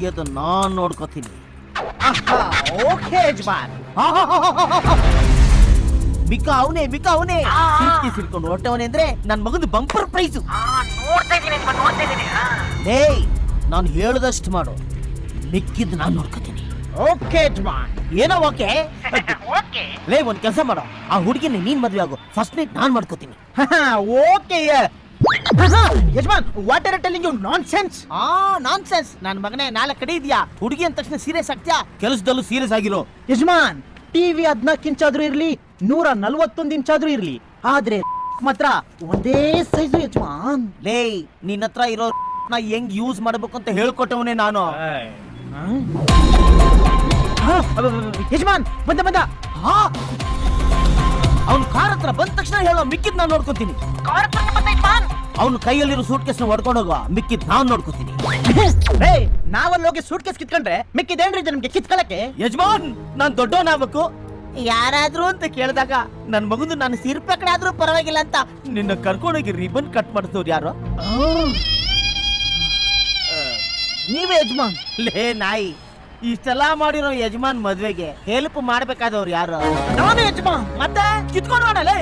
ಮಿಕ್ಕಿದ್ದು ನಾನ್ ನೋಡ್ಕೋತೀನಿ. ಓಕೆ ಯಜಮಾನ್. ಬಿಕ್ಕ ಅವನೇ ಸಿಲ್ಕೊಂಡು ಹೊಟ್ಟವನೇ ಅಂದ್ರೆ ನನ್ ಮಗಂದು ಬಂಪರ್ ಪ್ರೈಸ್. ಏಯ್ ನಾನು ಹೇಳದಷ್ಟು ಮಾಡು, ಮಿಕ್ಕಿದ್ದು ನಾನ್ ನೋಡ್ಕೋತೀನಿ. ಓಕೆ ಯಜಮಾನ್. ಏನೋ ಓಕೆ ಲೇ, ಒಂದ್ ಕೆಲಸ ಮಾಡೋ, ಆ ಹುಡುಗಿನ ನೀನ್ ಮದ್ವೆ ಆಗು, ಫಸ್ಟ್ ನೈಟ್ ನಾನ್ ಮಾಡ್ಕೋತೀನಿ. ಓಕೆ ಯಜಮಾನ್. What are telling you nonsense? Nonsense ನನ್ ಮಗನೇ. ನಾಳೆ ಕಡೆ ಇದೆಯಾ ಹುಡುಗಿ ಅಂದ ತಕ್ಷಣ ಸೀರಿಯಸ್ ಆಗ್ತೀಯಾ? ಕೆಲಸದಲ್ಲೂ ಸೀರಿಯಸ್ ಆಗಿರೋ. ಯಜಮಾನ್, ಟಿವಿ 14 ಇಂಚಾದ್ರೂ ಇರ್ಲಿ, 141 ಇಂಚಾದ್ರೂ ಇರ್ಲಿ, ಆದ್ರೆ ಮಾತ್ರ ಒಂದೇ ಸೈಜು ಯಜಮಾನ್. ಲೇ, ನಿನ್ನ ಹತ್ರ ಇರೋ ಹೆಂಗ್ ಯೂಸ್ ಮಾಡ್ಬೇಕು ಅಂತ ಹೇಳ್ಕೊಟ್ಟವನೇ ನಾನು. ಯಜಮಾನ್ ಬಂದ. ಅವ್ನ ಕಾರ್ ಹತ್ರ ಬಂದ ತಕ್ಷಣ ಹೇಳೋ, ಮಿಕ್ಕಿದ್ ನಾನ್ ನೋಡ್ಕೊತೀನಿ. ಅವ್ನ ಕೈಯಲ್ಲಿರೋ ಸೂಟ್ ಕೇಸ್ ಹೊಡ್ಕೊಂಡು ಹೋಗೋ, ಮಿಕ್ಕಿದ್ ನಾನ್ ನೋಡ್ಕೊತೀನಿ. ನಾವಲ್ಲಿ ಹೋಗಿ ಸೂಟ್ ಕೇಸ್ ಕಿತ್ಕೊಂಡ್ರೆ ಮಿಕ್ಕಿದೇನ್ರಿ ನಮ್ಗೆ ಕಿತ್ಕೊಳಕ್ಕೆ? ಯಜಮಾನ್, ನಾನ್ ದೊಡ್ಡವನಾಗ್ಬೇಕು. ಯಾರಾದ್ರೂ ಅಂತ ಕೇಳಿದಾಗ ನನ್ ಮಗಂದು ನಾನು ಸಿರ್ಪ ಕಡೆ ಆದ್ರೂ ಪರವಾಗಿಲ್ಲ ಅಂತ ನಿನ್ನ ಕರ್ಕೊಂಡೋಗಿ ರಿಬನ್ ಕಟ್ ಮಾಡಿದವ್ರು ಯಾರು? ನೀವೇ ಯಜಮಾನ್. ಲೇ ನಾಯಿ, ಇಷ್ಟೆಲ್ಲಾ ಮಾಡಿರೋ ಯಜಮಾನ್ ಮದ್ವೆಗೆ ಹೆಲ್ಪ್ ಮಾಡ್ಬೇಕಾದವ್ರು ಯಾರು? ನಾನು ಯಜಮಾನ್. ಮತ್ತೆ ಕಿತ್ಕೊಂಡು ಮಾಡಲೇ.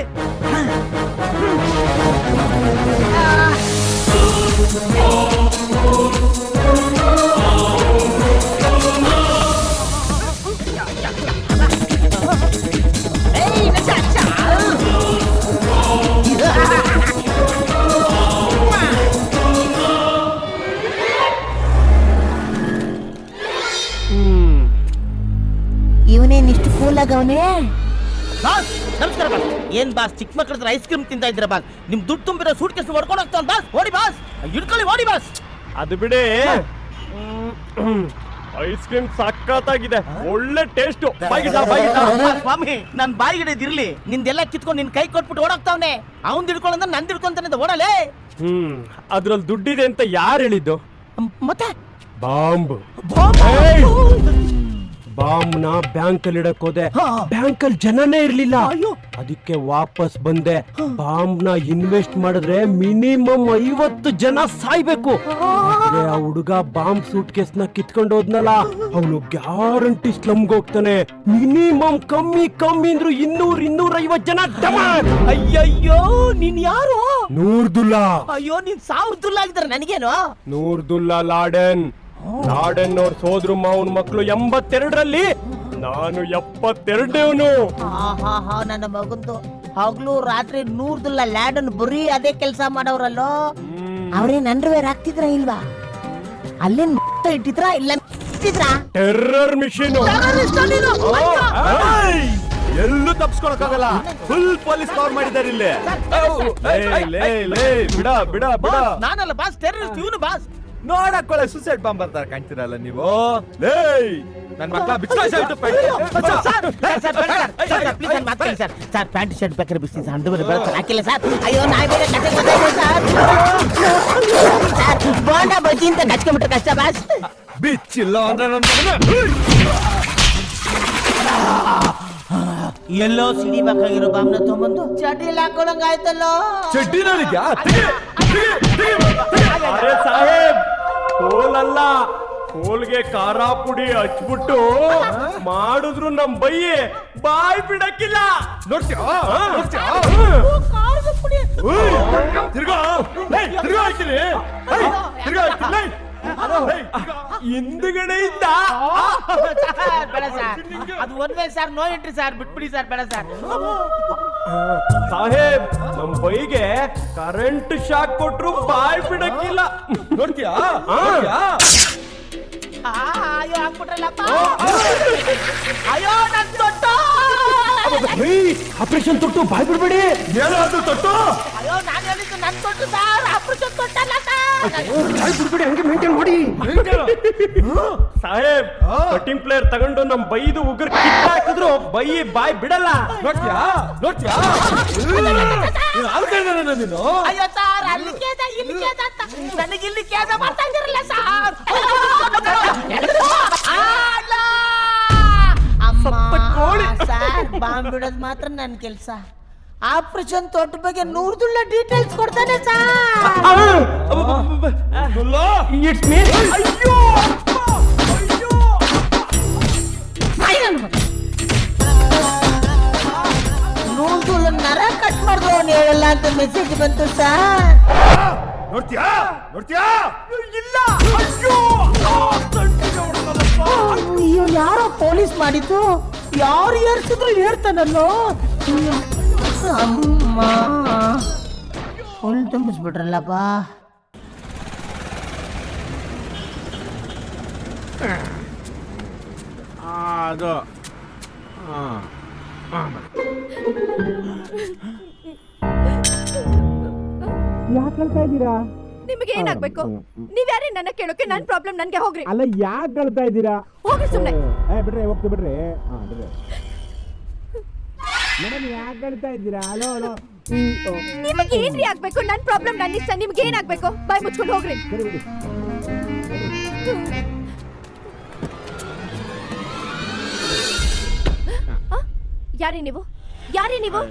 ಇವನೇನಿಷ್ಟು ಕೂಲ್ ಆಗವನೇ? ಬಾಸ್ ನಮಸ್ಕಾರ ಬಾಸ್. ಏನ್ ಬಾಸ್, ಚಿಕ್ಕ ಮಕ್ಕಳ ಹತ್ರ ಐಸ್ ಕ್ರೀಮ್ ತಿಂತಾ ಇದ್ದೀರಾ ಬಾಸ್? ನಿಮ್ ದುಡ್ಡು ತುಂಬಿರೋ ಸೂಟ್ ಕೇಸ್ ಹೊಡ್ಕೊಂಡು ಹೋಗ್ತಾವ ಬಾಸ್. ಓಡಿ ಬಾಸ್, ಹಿಡ್ಕೊಳ್ಳಿ, ಓಡಿ ಬಾಸ್. ಅದು ಬಿಡಿ, ಐಸ್ ಕ್ರೀಮ್ ಸಖತ್ತಾಗಿದೆ, ಒಳ್ಳೆ ಟೇಸ್ಟ್. ಸ್ವಾಮಿ, ನನ್ ಬಾಯಿಗಿಡಿದಿರ್ಲಿ, ನಿಂದೆಲ್ಲ ಕಿತ್ಕೊಂಡು ನಿನ್ ಕೈ ಕೊಟ್ಬಿಟ್ಟು ಓಡಾಗ್ತಾವನೆ. ಅವ್ನ್ ಹಿಡ್ಕೊಳ್ಳಂದ್ರೆ ನಂದ್ ಹಿಡ್ಕೊಂತಾನೆ, ಓಡಲೇ. ಅದ್ರಲ್ಲಿ ದುಡ್ಡಿದೆ ಅಂತ ಯಾರು ಹೇಳಿದ್ದು? ಮತ್ತೆ ಬಾಂಬ್ ಬಾಂಬ್ನ ಬ್ಯಾಂಕ್ ಅಲ್ಲಿ ಇಡಕ್ ಹೋದೆ, ಬ್ಯಾಂಕ್ ಅಲ್ಲಿ ಜನನೇ ಇರ್ಲಿಲ್ಲ. ಅದಕ್ಕೆ ವಾಪಸ್ ಬಂದೆ. ಬಾಂಬ್ನ ಇನ್ವೆಸ್ಟ್ ಮಾಡಿದ್ರೆ ಮಿನಿಮಮ್ 50 ಜನ ಸಾಯ್ಬೇಕು. ಆ ಹುಡುಗ ಬಾಂಬ್ ಸೂಟ್ ಕೇಸ್ ನ ಕಿತ್ಕೊಂಡು ಹೋದ್ನಲ್ಲ, ಅವನು ಗ್ಯಾರಂಟಿ ಸ್ಲಮ್ಗೆ ಹೋಗ್ತಾನೆ. ಮಿನಿಮಮ್ ಕಮ್ಮಿ ಅಂದ್ರು 200-250 ಜನ ಡಮಾರ್. ಅಯ್ಯಯ್ಯೋ, ನೀನ್ ಯಾರು? ನೂರ್ದುಲ್ಲಾ. ಅಯ್ಯೋ, ನೀನ್ 1000 ದುಲ್ಲಾ ಆಗಿದ್ದಾರೆ ನನಗೇನು? ನೂರ್ದುಲ್ಲಾ ಲಾಡೆನ್ ಅವ್ರ ಸೋದ್ರು ಮಾವನ್ ಮಕ್ಕಳು 82ರಲ್ಲಿ, ನಾನು 72. ನನ್ನ ಮಗಂದು ಹಗ್ಲು ರಾತ್ರಿ 100 ದುಲ್ಲ ಲ್ಯಾಡನ್ ಬರೀ ಅದೇ ಕೆಲಸ ಮಾಡವ್ರಲ್ಲೋ. ಅವ್ರೇನ್ ಅಂಡರ್ವೇರ್ ಆಗ್ತಿದ್ರ ಇಲ್ವಾ? ಅಲ್ಲೇನ್ ಇಟ್ಟಿದ್ರ ಇಲ್ಲ ಟೆರ್ರರ್ ಮಿಷನ್. ಎಲ್ಲೂ ತಪ್ಸ್ಕೊಳಕ್ಕಾಗಲ್ಲ, ಫುಲ್ ಪೊಲೀಸ್ ಕವರ್ ಮಾಡಿದ್ದಾರೆ ಇಲ್ಲಿ. ಬಿಡ ನಾನಲ್ಲ ಬಾಸ್, ಟೆರರಿಸ್ಟ್ ಇವನು ಬಾಸ್. ನೋಡಕ್ಕೊಳ್ಳೆ ಸುಸೈಡ್ ಬಾಂಬ್ ಬರ್ತಾರೆ ಕಾಣ್ತಿರಲ್ಲ ನೀವು. ನನ್ ಮಕ್ಕಳ ಸರ್, ಪ್ಯಾಂಟ್ ಶರ್ಟ್ ಬೇಕಾದ್ರೆ ಬಿಸ್ತೀನಿ ಸರ್, ಅಂಡರ್ವೇರ್ ಬರುತ್ತೆ ಹಾಕಿಲ್ಲ ಸರ್. ಅಯ್ಯೋ, ನಾಯಿ ಬೇರೆ ಕತೆ ಸರ್. ಬೋಂಡ ಬಜ್ಜಿ ಅಂತ ಕಚ್ಕೊಂಡ್ಬಿಟ್ರೆ ಕಷ್ಟ ಬಾಸ್. ಬಿಚ್ಚಿಲ್ಲ ಅಂದ್ರೆ ಎಲ್ಲೋ ಸಿಡಿಬೇಕಾಗಿರೋ ಬಾಂಬ್ನ ತಗೊಂಬಂದು ಚಡ್ಡಿಲ್ ಹಾಕೊಳಂಗ ಆಯ್ತಲ್ಲೋ. ಚಡ್ಡಿ ನನಗೆ ಸಾಹೇಬ್, ಕೋಲಲ್ಲ, ಕೋಲ್ಗೆ ಖಾರ ಪುಡಿ ಹಚ್ಬಿಟ್ಟು ಮಾಡಿದ್ರು ನಮ್ ಬೈಯಿ ಬಾಯ್ ಬಿಡಕ್ಕಿಲ್ಲ. ನೋಡ್ತೀಯಾ? ಹಿಂದುಗಡೆ ಇದ್ದ. ಬೇಡ ಸರ್, ಅದು ಒಂದೇ ಸರ್, ನೋ ಎಂಟ್ರಿ ಸರ್, ಬಿಟ್ಬಿಡಿ ಸರ್, ಬೇಡ ಸರ್. ಸಾಹೇಬ್, ನಮ್ ಬೈಗೆ ಕರೆಂಟ್ ಶಾಕ್ ಕೊಟ್ರು ಬಾಯ್ ಬಿಡಕ್ಕಿಲ್ಲ. ನೋಡ್ತೀಯಾ? ಅಯ್ಯೋ, ಹಾಕ್ಬಿಟ್ರಲ್ಲಪ್ಪ. ಅಯ್ಯೋ, ನನ್ ತೊಟ್ಟು. ಆಪರೇಷನ್ ತೊಟ್ಟು ಬಾಯ್ ಬಿಡ್ಬೇಡಿ. ಏನಾದ್ರು ತೊಟ್ಟು? ಅಯ್ಯೋ, ನಾನು ಹೇಳಿದ್ದು ನನ್ ತೊಟ್ಟು ಸರ್, ಆಪರೇಷನ್ ತೊಟ್ಟಲ್ಲ ಸರ್. ಬಾಯ್ ಬಿಡ್ಬೇಡಿ, ಹಂಗೆ ಮೇಂಟೈನ್ ಮಾಡಿ. ಸಾಹೇಬ್, ಕಟಿಂಗ್ ಪ್ಲೇಯರ್ ತಗೊಂಡು ನಮ್ ಬೈದು ಉಗುರ್ ಕಿತ್ತ ಹಾಕಿದ್ರು ಬೈ ಬಾಯ್ ಬಿಡಲ್ಲ. ನೋಡ್ತೀಯಾ? ನೀನು ಅಯ್ಯೋ ಸರ್, ಅಲ್ಲಿ ಕೇದ ಇಲ್ಲಿ ಕೇದ ಅಂತ ನನಗೆ ಇಲ್ಲಿ ಕೇದ ಮಾಡ್ತಾ ಇದ್ದೀರಲ್ಲ ಸರ್. ಸರ್, ಬಾಂಬ್ ಬಿಡೋದು ಮಾತ್ರ ನನ್ ಕೆಲ್ಸ. ಆಪರೇಷನ್ ತೊಟ್ಟ ಬಗ್ಗೆ 100 ದುಲ್ಲ ಡೀಟೇಲ್ಸ್ ಕೊಡ್ತಾನೆ ಸರ್. It's me. ಅಯ್ಯೋ ಅಂತ ಮೆಸೇಜ್ ಬಂತು ಸರ್. ನೋಡ್ತೀಯಾ ನೋಡ್ತೀಯಾ ಇಲ್ಲ ಅಯ್ಯೋ ಅಯ್ಯೋ ಯಾರೋ ಪೊಲೀಸ್ ಮಾಡಿದ್ದು, ಯಾರು ಏರ್ಸಿದ್ರು ಏರ್ತಾನಲ್ಲೋ. ಅಮ್ಮ ಫುಲ್ ತುಂಬಿಸ್ಬಿಟ್ರಲ್ಲಪ್ಪ. ಅದು ಯಾಕೆ ಹೇಳ್ತಾ ಇದ್ದೀರಾ? ನಿಮಗೆ ಏನಾಗ್ಬೇಕು? ನೀವ್ಯಾರೇ ನನ್ನ ಕೇಳೋಕೆ? ನನ್ ಪ್ರಾಬ್ಲಮ್ ನನ್ಗೆ ಹೋಗ್ರಿ. ಅಲ್ಲ ಯಾಕೆ ಹೇಳ್ತಾ ಇದ್ದೀರಾ? ಹೋಗ್ರಿ ಸುಮ್ನೆ. ಬಿಡ್ರಿ ಹೋಗ್ತು ಬಿಡ್ರಿ. ಬಿಡ್ರಿ ಮೇಡಮ್, ಯಾಕೆ ಹೇಳ್ತಾ ಇದ್ದೀರಾ? Hello hello. ನಿಮಗೆ ಏನ್ರಿ ಆಗ್ಬೇಕು? ನನ್ ಪ್ರಾಬ್ಲಮ್ ನನ್ನ ಇಷ್ಟ. ನಿಮ್ಗೆ ಏನಾಗ್ಬೇಕು? ಬಾಯ್ ಮುಚ್ಕೊಂಡು ಹೋಗ್ರಿ. ಸರಿ ಬಿಡಿ. ಯಾರೇ ನೀವು? ಯಾರೇ ನೀವು?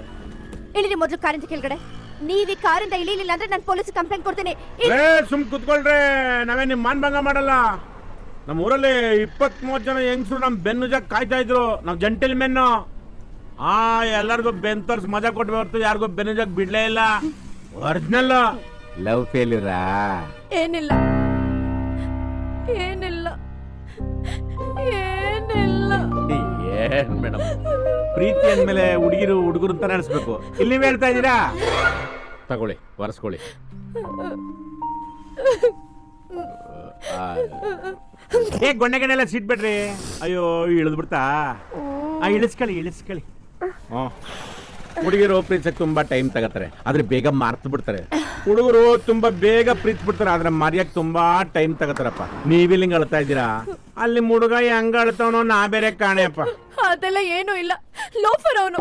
ಇಳಿರಿ ಮೊದಲು ಕಾರಿಂದ ಕೆಳಗಡೆ. ನೀವ್ ಈ ಕಾರಿಂದ ಇಳಿಲಿಲ್ಲ ಅಂದ್ರೆ ನಾನು ಪೊಲೀಸ್ ಕಂಪ್ಲೇಂಟ್ ಕೊಡ್ತೀನಿ. ಸುಮ್ ಕುತ್ಕೊಳ್ರಿ, ನಾವೇ ನಿಮ್ ಮಾನ್ಭಂಗ ಮಾಡಲ್ಲ. ನಮ್ಮ ಊರಲ್ಲಿ 20-30 ಜನ ಹೆಂಗಸರು ನಮ್ ಬೆನ್ನುಜಾಗ ಕಾಯ್ತಾ ಇದ್ರು. ನಾವ್ ಜಂಟಲ್ ಮೆನ್ನು. ಎಲ್ಲರಿಗೂ ಬೆನ್ ತೋರ್ಸ್ ಮಜಾ ಕೊಟ್ಟು ಹೊರ್ತು ಯಾರಿಗೂ ಬೆನ್ನುಜಾಗ ಬಿಡ್ಲೇ ಇಲ್ಲ. ಒರಿಜಿನಲ್ ಲವ್ ಫೇಲ್ಯೂರಾ? ಏನಿಲ್ಲ ಏನಿಲ್ಲ ಏನಿಲ್ಲ. ಏನ್ ಮೇಡಮ್, ಪ್ರೀತಿ ಅಂದ್ಮೇಲೆ ಹುಡುಗರು ಅಂತ ನಡೆಸ್ಬೇಕು. ಇಲ್ಲಿ ನೀವ್ ಹೇಳ್ತಾ ಇದ್ದೀರಾ? ತಗೊಳ್ಳಿ, ಒರೆಸ್ಕೊಳ್ಳಿ. ಗೊಣ್ಣೆಗಣ್ಣೆಲ್ಲ ಸಿಟ್ಬಿಡ್ರಿ. ಅಯ್ಯೋ ಇಳಿದ್ ಬಿಡ್ತಾ. ಇಳಿಸ್ಕೊಳ್ಳಿ. ಹುಡುಗಿರು ಪ್ರೀತಿಸಕ್ಕೆ ತುಂಬಾ ಟೈಮ್ ತಗತ್ತಾರೆ, ಆದ್ರೆ ಬೇಗ ಮಾರ್ತು ಬಿಡ್ತಾರೆ. ಹುಡುಗರು ತುಂಬಾ ಬೇಗ ಪ್ರೀತಿ ಬಿಡ್ತಾರೆ, ಆದ್ರೆ ಮರ್ಯಕ್ ತುಂಬಾ ಟೈಮ್ ತಗತಾರಪ್ಪ. ನೀವಿಲ್ಲಿ ಹಿಂಗ್ ಅಳ್ತಾ ಇದ್ದೀರಾ, ಅಲ್ಲಿ ಹುಡುಗ ಹೆಂಗ ಅಳ್ತಾವನೋ ನಾ ಬೇರೆ ಕಾಣೆಯಪ್ಪ. ಅದೆಲ್ಲ ಏನೂ ಇಲ್ಲ. ಲೋಫರ್ ಅವನು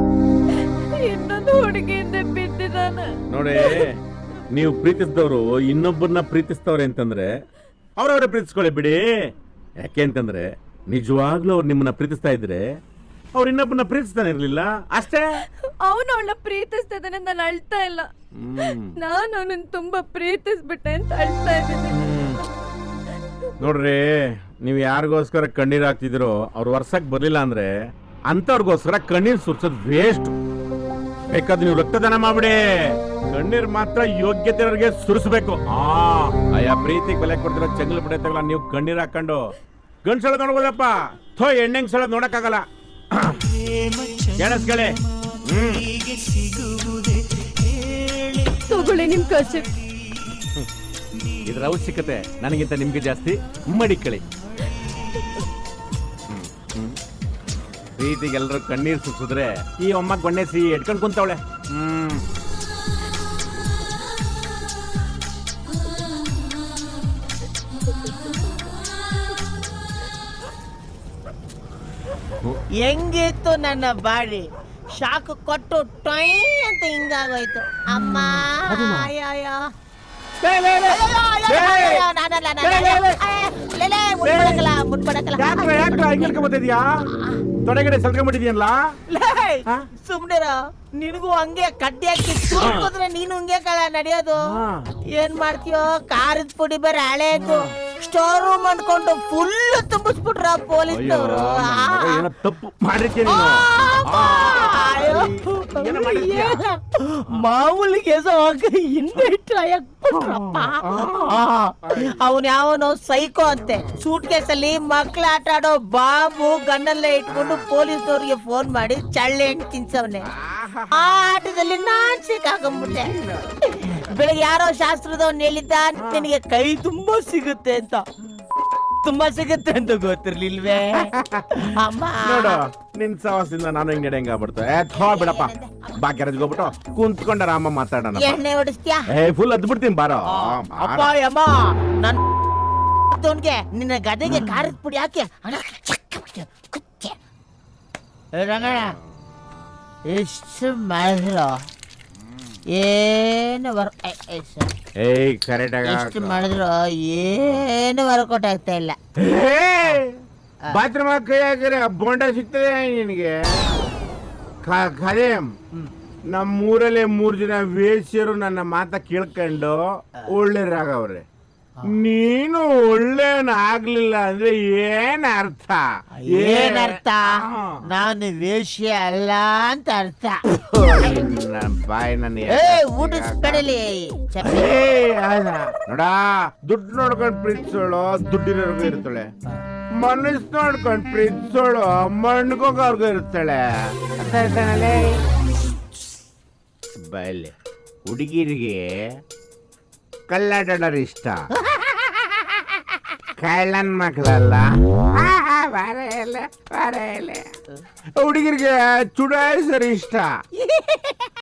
ಇನ್ನೊಂದು ಹುಡುಗಿಯಿಂದ ಬಿದ್ದಿದ್ದಾನೆ ನೋಡಿ. ನೀವು ಪ್ರೀತಿಸಿದವರು ಇನ್ನೊಬ್ಬರನ್ನ ಪ್ರೀತಿಸ್ತವ್ರೆ ಅಂತಂದ್ರೆ ಅವ್ರವ್ರೆ ಪ್ರೀತಿಸ್ಕೊಳ್ಳಿ ಬಿಡಿ. ಯಾಕೆ ಅಂತಂದ್ರೆ ನಿಜವಾಗ್ಲೂ ಅವ್ರು ನಿಮ್ಮನ್ನ ಪ್ರೀತಿಸ್ತಾ ಇದ್ರೆ ಅವ್ರು ಇನ್ನೊಬ್ಬರನ್ನ ಪ್ರೀತಿಸ್ತಾನೆ ಇರ್ಲಿಲ್ಲ ಅಷ್ಟೇ. ಅವನು ಅವಳ ಪ್ರೀತಿಸ್ತಿದ್ದಾನೆ, ನಾನು ಅಳ್ತಾ ಇಲ್ಲ. ನಾನು ಅವನನ್ನ ತುಂಬಾ ಪ್ರೀತಿಸ್ಬಿಟ್ಟೆ ಅಂತ ಅಳ್ತಾ ಇದ್ದೀನಿ. ನೋಡ್ರಿ, ನೀವು ಯಾರಿಗೋಸ್ಕರ ಕಣ್ಣೀರ್ ಹಾಕ್ತಿದಿರೋ ಅವ್ರು ವರ್ಷಕ್ ಬರ್ಲಿಲ್ಲ ಅಂದ್ರೆ ಅಂತವ್ರಿಗೋಸ್ಕರ ಕಣ್ಣೀರ್ ಸುರ್ಸೋದ್ ವೇಸ್ಟ್. ಬೇಕಾದ್ರೆ ನೀವು ರಕ್ತದಾನ ಮಾಡ್ಬಿಡಿ, ಕಣ್ಣೀರ್ ಮಾತ್ರ ಯೋಗ್ಯತೆ ಇರೋರಿಗೆ ಸುರಿಸ್ಬೇಕು. ಅಯ್ಯ ಪ್ರೀತಿಗೆ ಬೆಲೆ ಕೊಡ್ತಿರೋ ಚಂಗ್ಲ ಬಿಡತ್ತಲ್ಲ, ನೀವು ಕಣ್ಣೀರ್ ಹಾಕೊಂಡು ಗಂಡ್ಸಳ ನೋಡ್ಬೋದಪ್ಪ, ಹೆಣ್ಣೆಂಗ್ ಸಳ ನೋಡಕ್ಕಾಗಲ್ಲ. ಕೇಳಿಸ್ಕೊಳ್ಳಿ. ತಗೊಳ್ಳಿ ನಿಮ್ ಕರ್ಚಿಪ್. ಇದ್ರ ಅವಶ್ಯಕತೆ ನನಗಿಂತ ನಿಮ್ಗೆ ಜಾಸ್ತಿ. ಮಡಿಕಳಿ. ಪ್ರೀತಿಗೆ ಎಲ್ಲರೂ ಕಣ್ಣೀರ್ ಸುರಿಸಿದ್ರೆ ಈ ಅಮ್ಮ ಗೊಣ್ಣೆಸಿ ಎಡ್ಕೊಂಡ್ ಕುಂತವಳೆ. ಹೆಂಗಿತ್ತು ನನ್ನ ಬಾಡಿ? ಶಾಕ್ ಕೊಟ್ಟು ಟೈ ಅಂತ ಹಿಂಗಾಗೋಯ್ತು. ಅಮ್ಮ ಅಯ್ಯಯ್ಯೋ. ಮುಟ್ಬಡಕಲ್ಲ ತೊಡೆಗಡೆ ಸಲ್ಕೊಂಡ್ಬಿಟ್ಟಿದ್ಯಲ್ಲ. ಸುಮ್ನಿರ, ನಿನಗೂ ಹಂಗೆ ಕಡ್ಡಿ ಹಾಕಿ ಸುರ್ಕೋದ್ರೆ ನೀನು ಹಂಗೆ ಕಳ ನಡೆಯೋದು. ಏನ್ ಮಾಡ್ತೀಯೋ? ಕಾರದ ಪುಡಿ ಬೇರೆ ಹಳೇದು. ಸ್ಟೋರ್ ರೂಮ್ ಅನ್ಕೊಂಡು ಫುಲ್ ತುಂಬಿಸ್ಬಿಟ್ರ ಪೊಲೀಸ್ನವರು. ತಪ್ಪು ಮಾಡಿರ್ತೀನಿ. ಮಾಮೂಲಿ ಕೇಸ ಹಿಂದೆ ಅವನ್ ಯಾವನೋ ಸೈಕೋ ಅಂತೆ. ಸೂಟ್ ಕೇಸಲ್ಲಿ ಮಕ್ಳು ಆಟ ಆಡೋ ಬಾಬು ಗನ್ನಲ್ಲೇ ಇಟ್ಕೊಂಡು ಪೊಲೀಸ್ನವ್ರಿಗೆ ಫೋನ್ ಮಾಡಿ ಚಳ್ಳೆ ಹಣ್ಣು ತಿನ್ಸವ್ನೆ. ಆ ಆಟದಲ್ಲಿ ನಾನ್ ಸಿಕ್ಕಾಕೊಂಡ್ಬಿಟ್ಟೆ. ಬೆಳಗ್ಗೆ ಯಾರೋ ಶಾಸ್ತ್ರದವ್ನು ಹೇಳಿದ್ದ, ನಿನಗೆ ಕೈ ತುಂಬಾ ಸಿಗುತ್ತೆ ಅಂತ. ತುಂಬಾ ಸಿಗುತ್ತೆ ಅಂತ ಗೊತ್ತಿರ್ಲಿಲ್ವೇ? ಅಮ್ಮ ನೋಡು, ನಿನ್ ಸವಾಸದಿಂದ ನಾನು ಹಿಂಗ್ ನಡೆಯಂಗ ಆಗ್ಬಿಡ್ತು. ಬಿಡಪ್ಪ, ಬಾ ಗ್ಯಾರೇಜ್ಗೆ ಹೋಗ್ಬಿಟ್ಟು ಕುಂತ್ಕೊಂಡ ರಾಮ ಮಾತಾಡೋಣ. ಎಣ್ಣೆ ಹೊಡಿಸ್ತೀಯಾ? ಫುಲ್ ಅದ್ ಬಿಡ್ತೀನಿ ಬಾರೋ. ಅಪ್ಪ ಅಮ್ಮ, ನನ್ ನಿನ್ನ ಗದೆಗೆ ಖಾರದ ಪುಡಿ ಹಾಕಿ ರಂಗಣ್ಣ ಎಷ್ಟು ಮಾಡಿದ್ರು ಏನು ಕರೆಕ್ಟ್ ಎಷ್ಟು ಮಾಡಿದ್ರು ಏನು ವರ್ಕೌಟ್ ಆಗ್ತಾ ಇಲ್ಲ. ಬಾತ್ರೂಮ್ ಕೈ ಹಾಕಿದ್ರೆ ಬೋಂಡ ಸಿಗ್ತದೆ ನಿನಗೆ. ಖರೇಮ್, ನಮ್ಮೂರಲ್ಲಿ 3 ಜನ ವೇಶ್ಯರು ನನ್ನ ಮಾತ ಕೇಳ್ಕೊಂಡು ಒಳ್ಳೆರಾಗವ್ರೆ. ನೀನು ಒಳ್ಳೆಯವನ್ ಆಗ್ಲಿಲ್ಲ ಅಂದ್ರೆ ಏನ್ ಅರ್ಥ? ಏನರ್ಥ? ನಾನು ವೇಶ್ಯ ಅಲ್ಲ ಅಂತ ಅರ್ಥ. ಬಾಯ್ ನನ್ನ ಊಟಿಸ್ಬೇಡಲಿ. ನೋಡ, ದುಡ್ಡು ನೋಡ್ಕೊಂಡ್ ಪ್ರೀತಿಸೋಳು ದುಡ್ಡಿರೋರ್ಗು ಇರ್ತಾಳೆ, ಮನಸ್ ನೋಡ್ಕೊಂಡ್ ಪ್ರೀತಿಸೋಳು ಮಣ್ಗೋರ್ಗು ಇರ್ತಾಳೆ. ಬಯಲೆ ಹುಡುಗಿರಿಗೆ ಕಳ್ಳಾಡೋರು ಇಷ್ಟ, ಕಳ್ಳನ್ ಮಕ್ಕಳಲ್ಲ. ಹುಡುಗಿರಿಗೆ ಚುಡಾಯಿಸೋರು ಇಷ್ಟ,